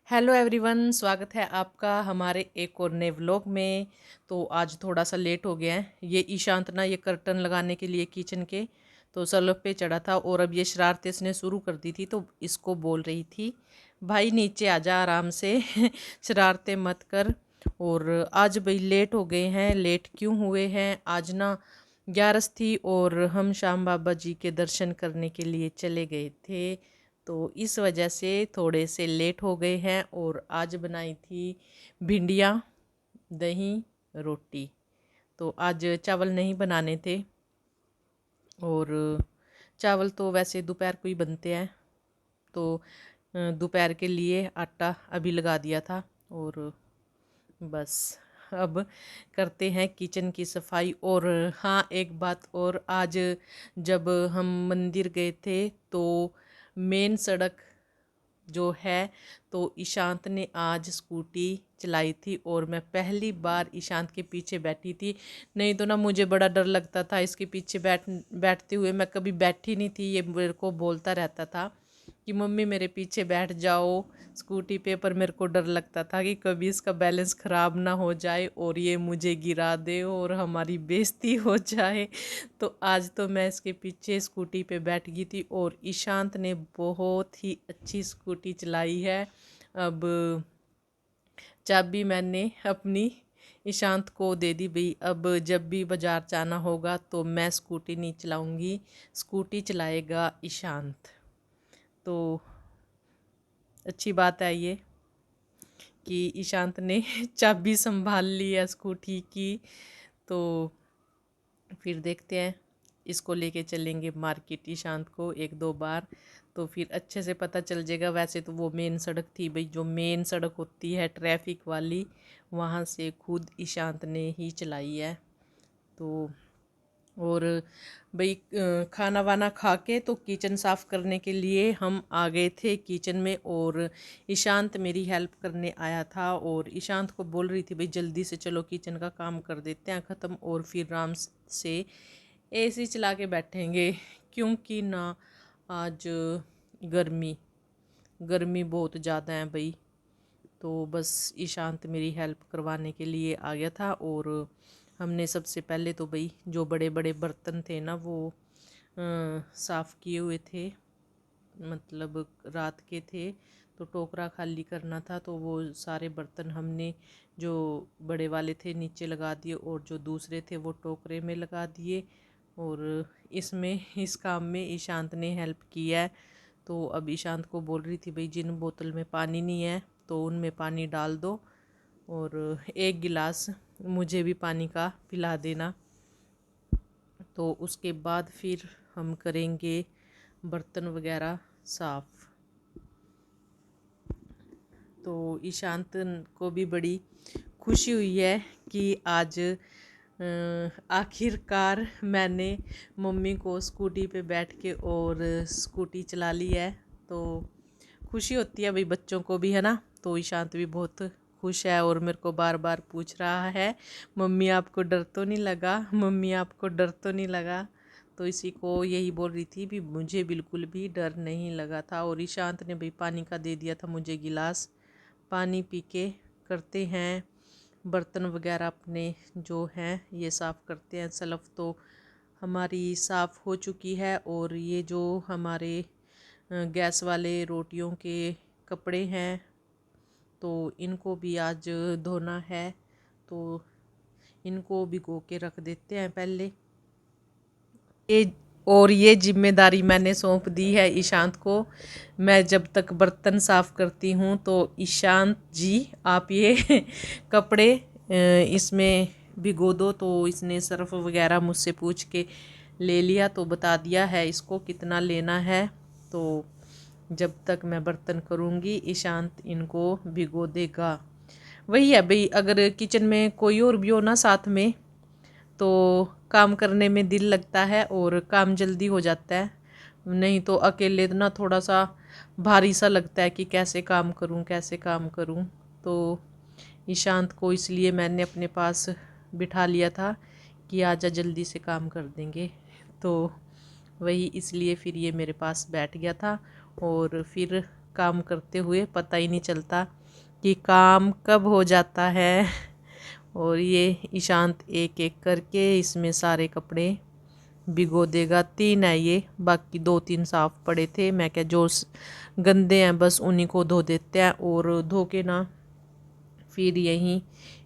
Hello everyone, स्वागत है आपका हमारे एक और नए व्लॉग में। तो आज थोड़ा सा लेट हो गया है। ये ईशांत ना ये कर्टन लगाने के लिए किचन के तो स्लैब पे चढ़ा था और अब ये शरारतें इसने शुरू कर दी थी। तो इसको बोल रही थी, भाई नीचे आ जा आराम से शरारतें मत कर। और आज भाई लेट हो गए हैं। लेट क्यों हुए हैं? आज ना 11 थी और हम श्याम बाबा जी के दर्शन करने के लिए चले गए थे। तो इस वजह से थोड़े से लेट हो गए हैं। और आज बनाई थी भिंडियाँ, दही, रोटी। तो आज चावल नहीं बनाने थे। और चावल तो वैसे दोपहर को ही बनते हैं। तो दोपहर के लिए आटा अभी लगा दिया था। और बस अब करते हैं किचन की सफाई। और हाँ, एक बात और, आज जब हम मंदिर गए थे तो मेन सड़क जो है, तो ईशांत ने आज स्कूटी चलाई थी और मैं पहली बार ईशांत के पीछे बैठी थी। नहीं तो ना मुझे बड़ा डर लगता था इसके पीछे बैठते हुए। मैं कभी बैठी नहीं थी। ये मेरे को बोलता रहता था कि मम्मी मेरे पीछे बैठ जाओ स्कूटी पे, पर मेरे को डर लगता था कि कभी इसका बैलेंस ख़राब ना हो जाए और ये मुझे गिरा दे और हमारी बेइज्जती हो जाए। तो आज तो मैं इसके पीछे स्कूटी पे बैठ गई थी और ईशांत ने बहुत ही अच्छी स्कूटी चलाई है। अब चाबी मैंने अपनी ईशांत को दे दी। भाई अब जब भी बाज़ार जाना होगा तो मैं स्कूटी नहीं चलाऊंगी, स्कूटी चलाएगा ईशांत। तो अच्छी बात है ये कि ईशांत ने चाबी संभाल ली है स्कूटी की। तो फिर देखते हैं, इसको लेके चलेंगे मार्केट ईशांत को एक दो बार, तो फिर अच्छे से पता चल जाएगा। वैसे तो वो मेन सड़क थी भाई, जो मेन सड़क होती है ट्रैफिक वाली, वहाँ से खुद ईशांत ने ही चलाई है। तो और भाई खाना वाना खा के तो किचन साफ़ करने के लिए हम आ गए थे किचन में। और ईशांत मेरी हेल्प करने आया था और ईशांत को बोल रही थी भाई जल्दी से चलो किचन का काम कर देते हैं ख़त्म और फिर आराम से एसी चला के बैठेंगे। क्योंकि ना आज गर्मी गर्मी बहुत ज़्यादा है भाई। तो बस ईशांत मेरी हेल्प करवाने के लिए आ गया था। और हमने सबसे पहले तो भाई जो बड़े बड़े बर्तन थे ना वो साफ़ किए हुए थे, मतलब रात के थे। तो टोकरा खाली करना था, तो वो सारे बर्तन हमने जो बड़े वाले थे नीचे लगा दिए और जो दूसरे थे वो टोकरे में लगा दिए। और इसमें इस काम में ईशांत ने हेल्प की है। तो अब ईशांत को बोल रही थी भाई जिन बोतल में पानी नहीं है तो उनमें पानी डाल दो और एक गिलास मुझे भी पानी का पिला देना। तो उसके बाद फिर हम करेंगे बर्तन वगैरह साफ़। तो ईशांत को भी बड़ी खुशी हुई है कि आज आखिरकार मैंने मम्मी को स्कूटी पे बैठ के और स्कूटी चला ली है। तो खुशी होती है भाई बच्चों को भी, है ना। तो ईशांत भी बहुत खुश है और मेरे को बार बार पूछ रहा है, मम्मी आपको डर तो नहीं लगा, मम्मी आपको डर तो नहीं लगा। तो इसी को यही बोल रही थी भी मुझे बिल्कुल भी डर नहीं लगा था। और ईशांत ने भाई पानी का दे दिया था मुझे गिलास। पानी पी के करते हैं बर्तन वगैरह अपने जो हैं ये साफ़ करते हैं। सलफ़ तो हमारी साफ़ हो चुकी है और ये जो हमारे गैस वाले रोटियों के कपड़े हैं तो इनको भी आज धोना है। तो इनको भिगो के रख देते हैं पहले। ये और ये जिम्मेदारी मैंने सौंप दी है ईशांत को। मैं जब तक बर्तन साफ़ करती हूँ तो ईशांत जी आप ये कपड़े इसमें भिगो दो। तो इसने सर्फ वगैरह मुझसे पूछ के ले लिया, तो बता दिया है इसको कितना लेना है। तो जब तक मैं बर्तन करूँगी ईशांत इनको भिगो देगा। वही है भाई, अगर किचन में कोई और भी हो ना साथ में तो काम करने में दिल लगता है और काम जल्दी हो जाता है। नहीं तो अकेले ना थोड़ा सा भारी सा लगता है कि कैसे काम करूं कैसे काम करूं। तो ईशांत को इसलिए मैंने अपने पास बिठा लिया था कि आजा जल्दी से काम कर देंगे। तो वही इसलिए फिर ये मेरे पास बैठ गया था। और फिर काम करते हुए, पता ही नहीं चलता कि काम कब हो जाता है। और ये ईशांत एक एक करके इसमें सारे कपड़े भिगो देगा। 3 है ये, बाकी 2-3 साफ पड़े थे। मैं क्या जो गंदे हैं बस उन्हीं को धो देते हैं, और धो के ना फिर यहीं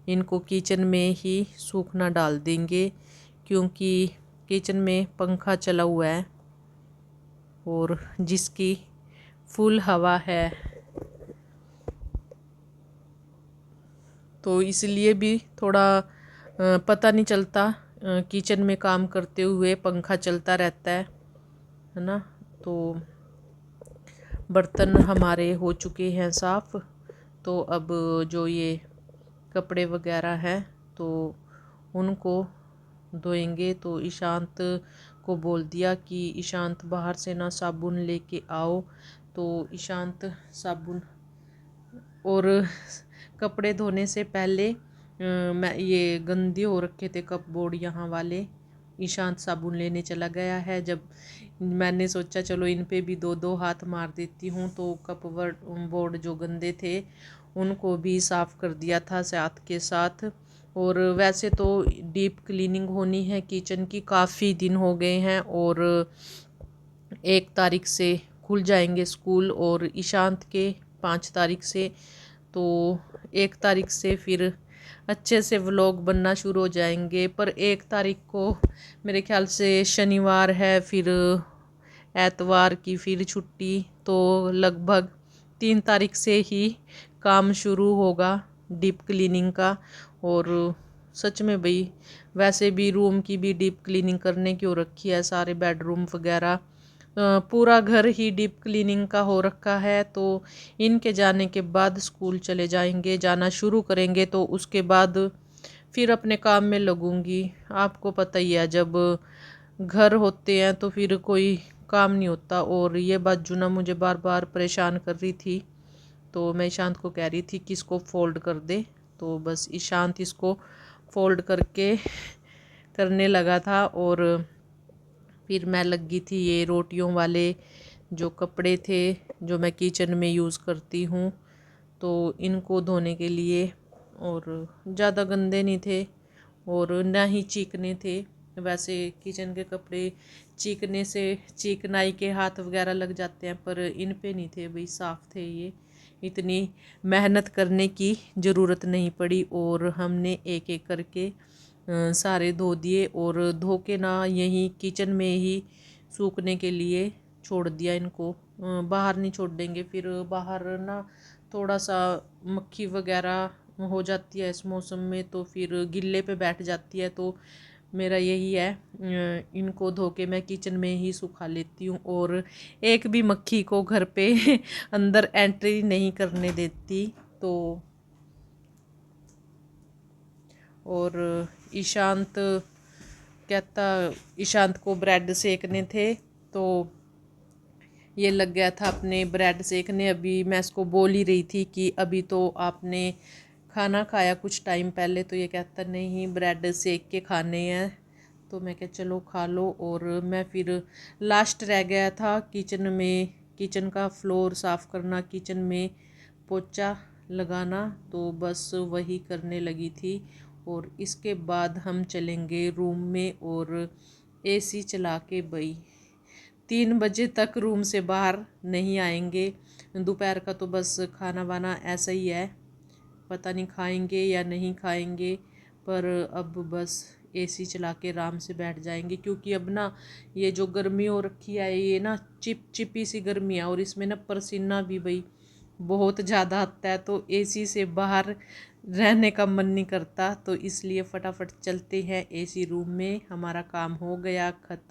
इनको किचन में ही सूखना डाल देंगे, क्योंकि किचन में पंखा चला हुआ है और जिसकी फुल हवा है, तो इसलिए भी थोड़ा पता नहीं चलता। किचन में काम करते हुए पंखा चलता रहता है ना। तो बर्तन हमारे हो चुके हैं साफ़। तो अब जो ये कपड़े वगैरह हैं तो उनको धोएंगे। तो ईशांत को बोल दिया कि ईशांत बाहर से ना साबुन लेके आओ। तो ईशांत साबुन, और कपड़े धोने से पहले मैं ये गंदे हो रखे थे कपबोर्ड यहाँ वाले, ईशांत साबुन लेने चला गया है। जब मैंने सोचा चलो इन पे भी 2-2 हाथ मार देती हूँ, तो बोर्ड जो गंदे थे उनको भी साफ़ कर दिया था साथ के साथ। और वैसे तो डीप क्लीनिंग होनी है किचन की, काफ़ी दिन हो गए हैं, और 1 तारीख से खुल जाएंगे स्कूल और ईशांत के 5 तारीख से। तो 1 तारीख से फिर अच्छे से व्लॉग बनना शुरू हो जाएंगे। पर 1 तारीख को मेरे ख्याल से शनिवार है, फिर एतवार की फिर छुट्टी, तो लगभग 3 तारीख से ही काम शुरू होगा डीप क्लीनिंग का। और सच में भाई, वैसे भी रूम की भी डीप क्लीनिंग करने की हो रखी है, सारे बेडरूम वगैरह, पूरा घर ही डीप क्लीनिंग का हो रखा है। तो इनके जाने के बाद स्कूल चले जाएंगे, जाना शुरू करेंगे, तो उसके बाद फिर अपने काम में लगूंगी। आपको पता ही है जब घर होते हैं तो फिर कोई काम नहीं होता। और ये बात जुना मुझे बार बार परेशान कर रही थी, तो मैं ईशांत को कह रही थी कि इसको फोल्ड कर दे। तो बस ईशांत इसको फोल्ड करके करने लगा था। और फिर मैं लगी थी ये रोटियों वाले जो कपड़े थे जो मैं किचन में यूज़ करती हूँ, तो इनको धोने के लिए। और ज़्यादा गंदे नहीं थे और ना ही चीकने थे। वैसे किचन के कपड़े चीकने से चिकनाई के हाथ वगैरह लग जाते हैं, पर इन पे नहीं थे भाई, साफ़ थे ये। इतनी मेहनत करने की ज़रूरत नहीं पड़ी, और हमने एक एक करके सारे धो दिए। और धो के ना यहीं किचन में ही सूखने के लिए छोड़ दिया इनको, बाहर नहीं छोड़ देंगे। फिर बाहर ना थोड़ा सा मक्खी वगैरह हो जाती है इस मौसम में, तो फिर गिल्ले पे बैठ जाती है। तो मेरा यही है, इनको धो के मैं किचन में ही सुखा लेती हूँ, और एक भी मक्खी को घर पे अंदर एंट्री नहीं करने देती। तो और ईशांत को ब्रेड सेकने थे, तो ये लग गया था अपने ब्रेड सेकने। अभी मैं इसको बोल ही रही थी कि अभी तो आपने खाना खाया कुछ टाइम पहले, तो ये कहता नहीं ब्रेड सेक के खाने हैं। तो मैं क्या चलो खा लो। और मैं फिर लास्ट रह गया था किचन का फ्लोर साफ़ करना, किचन में पोछा लगाना, तो बस वही करने लगी थी। और इसके बाद हम चलेंगे रूम में और एसी चला के 3 बजे तक रूम से बाहर नहीं आएंगे। दोपहर का तो बस खाना वाना ऐसा ही है, पता नहीं खाएंगे या नहीं खाएंगे, पर अब बस एसी चला के आराम से बैठ जाएंगे। क्योंकि अब ना ये जो गर्मी हो रखी है, ये ना चिपचिपी सी गर्मी है, और इसमें ना पसीना भी भाई बहुत ज़्यादा आता है, तो एसी से बाहर रहने का मन नहीं करता। तो इसलिए फटाफट चलते हैं एसी रूम में, हमारा काम हो गया खत्म।